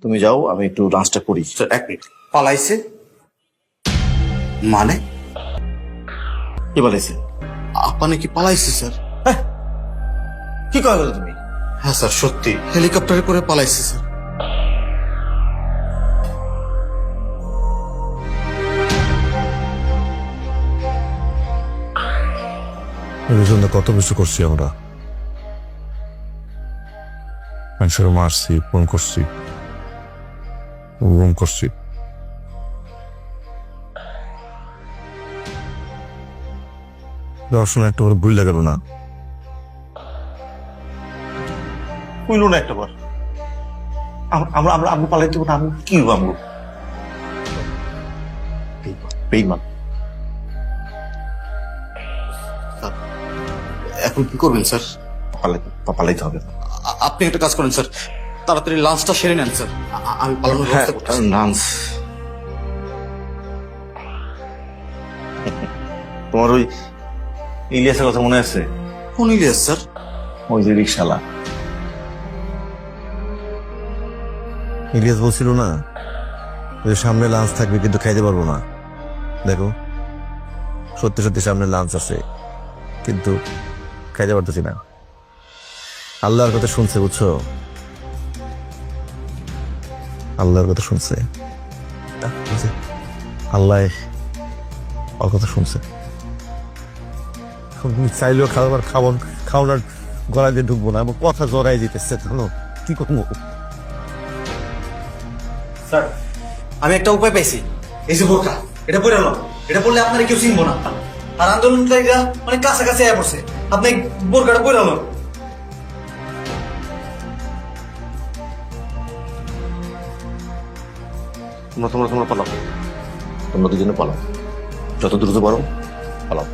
তুমি যাও, আমি একটু লাঞ্চটা করি। স্যার এক মিনিট, পালাইছে মানে? কি বলেছে? আপনি কি পালাইছে স্যার? কি কয় বলো তুমি? হ্যাঁ স্যার সত্যি, হেলিকপ্টারে করে পালাইছে স্যার। এর জন্য কত কিছু করছি আমরা, মানুষের মারছি, ফোন করছি, রুম করছি। দর্শন একটা করে ভুল লাগালো না। কইলো না একটা বার। আমরা আমরা আমরা পালাইতে না, আমি কি হবো? আমগো বেইমান। এখন কি করবেন স্যার? পালাইতে হবে। আপনি একটা কাজ করেন স্যার, তাড়াতাড়ি লাঞ্চটা সেরে নেন স্যার। আমি পালানোর হ্যাঁ, ব্যবস্থা করতেছি। লাঞ্চ। তোমার ওই ইলিয়াসের কথা মনে আছে? কোন ইলিয়াস স্যার? ওই যে রিক্সালা। ইলিয়াস বলছিল না যে সামনে লাঞ্চ থাকবে কিন্তু খাইতে পারবো না। দেখো, সত্যি সত্যি সামনে লাঞ্চ আছে কিন্তু খাইতে পারতেছি না। আল্লাহর কথা শুনছে, বুঝছো? আল্লাহর কথা শুনছে, আল্লাহ ওর কথা শুনছে। এখন তুমি চাইলেও খাবার খাওয়ানোর গলায় দিয়ে ঢুকবো না, আমার কথা জড়াই দিতেছে। জানো কি করবো? স্যার আমি একটা উপায় পাইছি। এই যে বোরকা, এটা পরে নাও। এটা পড়লে আপনারা কেউ চিনবো না। আর আন্দোলনকারীরা অনেক কাছাকাছি আয়া পড়ছে। আপনি বোরকাটা পরে নাও। তোমরা পালাও, তোমরা দুজনে পালাও, যত দ্রুত পারো পালাও।